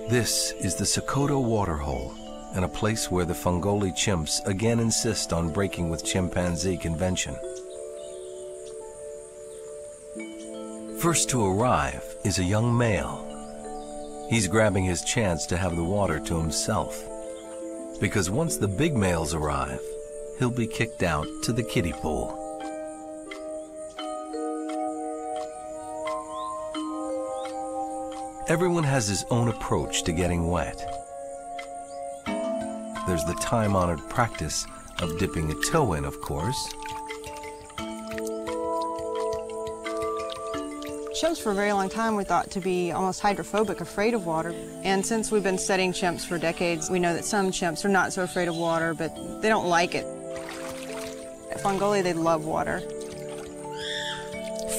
This is the Sokoto waterhole, and a place where the Fongoli chimps again insist on breaking with chimpanzee convention. First to arrive is a young male. He's grabbing his chance to have the water to himself, because once the big males arrive, he'll be kicked out to the kiddie pool. Everyone has his own approach to getting wet. There's the time-honored practice of dipping a toe in, of course. Chimps for a very long time were thought to be almost hydrophobic, afraid of water. And since we've been studying chimps for decades, we know that some chimps are not so afraid of water, but they don't like it. At Fongoli, they love water.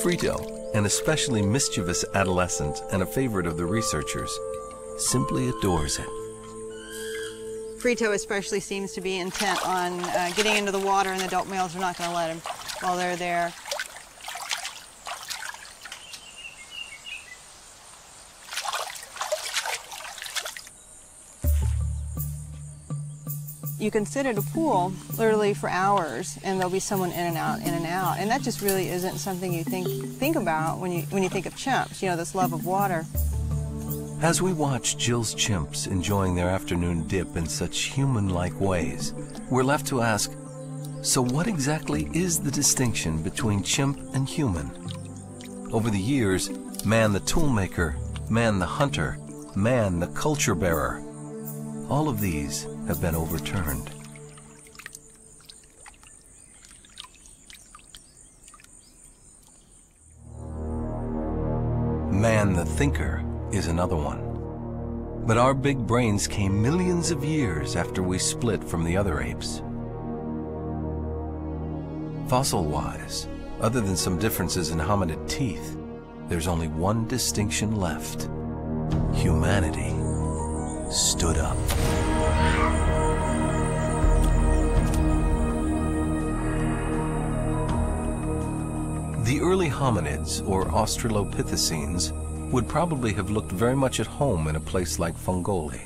Frito, an especially mischievous adolescent and a favorite of the researchers, simply adores it. Frito especially seems to be intent on getting into the water, and the adult males are not going to let him while they're there. You can sit at a pool literally for hours, and there'll be someone in and out, and that just really isn't something you think about when you think of chimps. You know, this love of water. As we watch Jill's chimps enjoying their afternoon dip in such human-like ways, we're left to ask, so what exactly is the distinction between chimp and human? Over the years, man the toolmaker, man the hunter, man the culture bearer, all of these have been overturned. Man the thinker is another one. But our big brains came millions of years after we split from the other apes. Fossil-wise, other than some differences in hominid teeth, there's only one distinction left. Humanity stood up. The early hominids, or Australopithecines, would probably have looked very much at home in a place like Fongoli.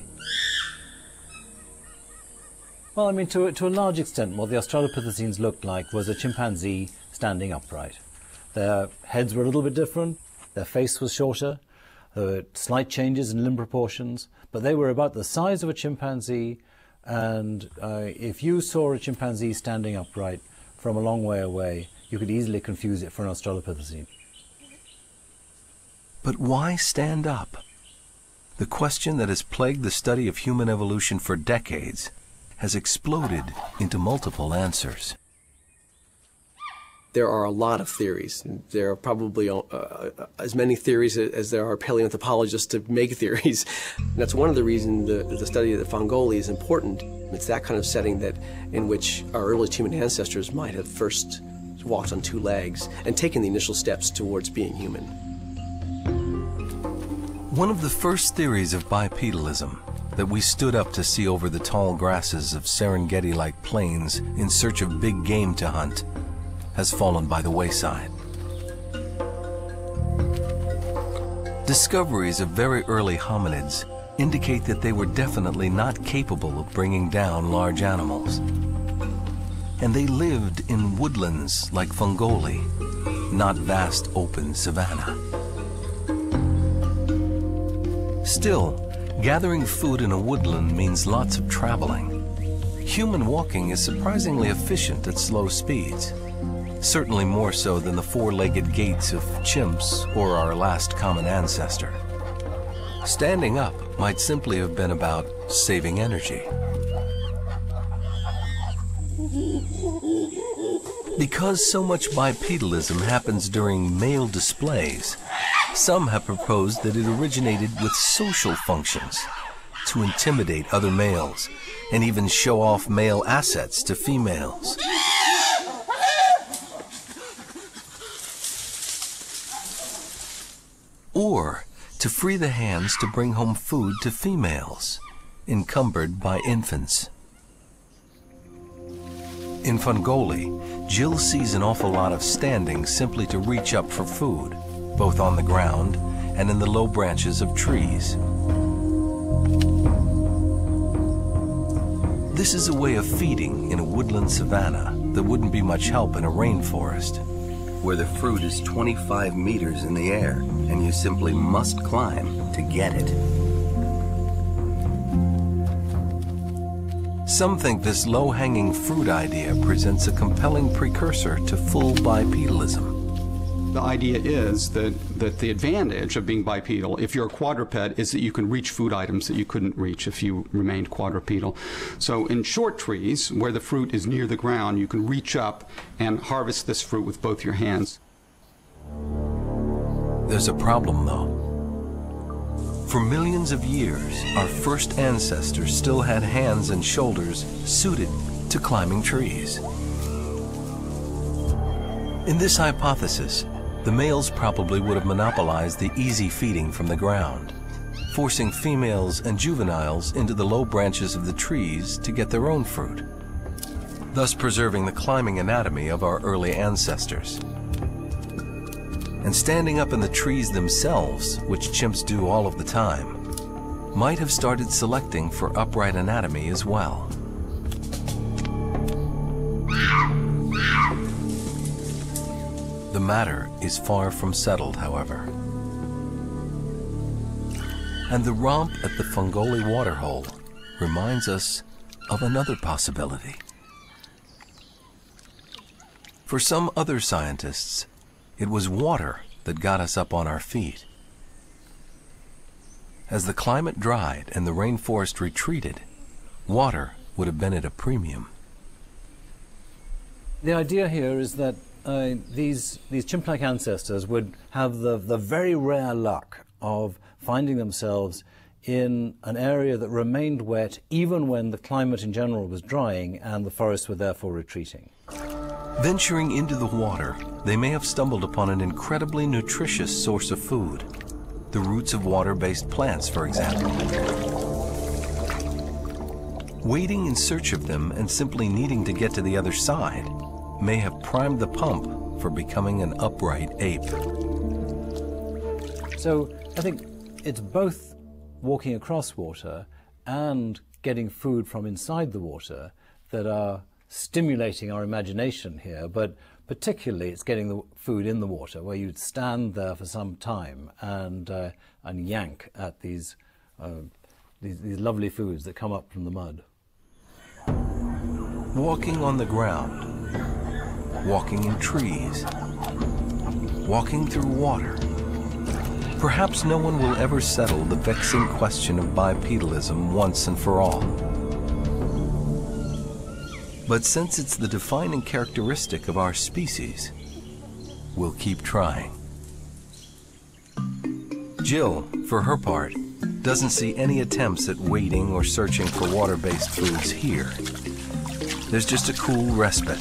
Well, I mean, to a large extent, what the Australopithecines looked like was a chimpanzee standing upright. Their heads were a little bit different, their face was shorter, there were slight changes in limb proportions, but they were about the size of a chimpanzee, and if you saw a chimpanzee standing upright from a long way away, you could easily confuse it for an Australopithecine. But why stand up? The question that has plagued the study of human evolution for decades has exploded into multiple answers. There are a lot of theories. There are probably as many theories as there are paleoanthropologists to make theories. And that's one of the reasons the study of the Fongoli is important. It's that kind of setting in which our earliest human ancestors might have first walked on two legs and taken the initial steps towards being human. One of the first theories of bipedalism, that we stood up to see over the tall grasses of Serengeti-like plains in search of big game to hunt, has fallen by the wayside. Discoveries of very early hominids indicate that they were definitely not capable of bringing down large animals. And they lived in woodlands like Fongoli, not vast open savanna. Still, gathering food in a woodland means lots of traveling. Human walking is surprisingly efficient at slow speeds, certainly more so than the four-legged gaits of chimps or our last common ancestor. Standing up might simply have been about saving energy. Because so much bipedalism happens during male displays, some have proposed that it originated with social functions, to intimidate other males and even show off male assets to females. Or to free the hands to bring home food to females, encumbered by infants. In Fongoli, Jill sees an awful lot of standing simply to reach up for food, both on the ground and in the low branches of trees. This is a way of feeding in a woodland savanna that wouldn't be much help in a rainforest, where the fruit is 25 meters in the air and you simply must climb to get it. Some think this low-hanging fruit idea presents a compelling precursor to full bipedalism. The idea is that the advantage of being bipedal, if you're a quadruped, is that you can reach food items that you couldn't reach if you remained quadrupedal. So in short trees, where the fruit is near the ground, you can reach up and harvest this fruit with both your hands. There's a problem, though. For millions of years, our first ancestors still had hands and shoulders suited to climbing trees. In this hypothesis, the males probably would have monopolized the easy feeding from the ground, forcing females and juveniles into the low branches of the trees to get their own fruit, thus preserving the climbing anatomy of our early ancestors. And standing up in the trees themselves, which chimps do all of the time, might have started selecting for upright anatomy as well. The matter is far from settled, however. And the romp at the Fongoli waterhole reminds us of another possibility. For some other scientists, it was water that got us up on our feet. As the climate dried and the rainforest retreated, water would have been at a premium. The idea here is that these chimp-like ancestors would have the very rare luck of finding themselves in an area that remained wet even when the climate in general was drying and the forests were therefore retreating. Venturing into the water, they may have stumbled upon an incredibly nutritious source of food, the roots of water-based plants, for example. Waiting in search of them and simply needing to get to the other side may have primed the pump for becoming an upright ape. So I think it's both walking across water and getting food from inside the water that are stimulating our imagination here, but particularly it's getting the food in the water, where you'd stand there for some time and yank at these lovely foods that come up from the mud. Walking on the ground, walking in trees, walking through water. Perhaps no one will ever settle the vexing question of bipedalism once and for all. But since it's the defining characteristic of our species, we'll keep trying. Jill, for her part, doesn't see any attempts at waiting or searching for water-based foods here. There's just a cool respite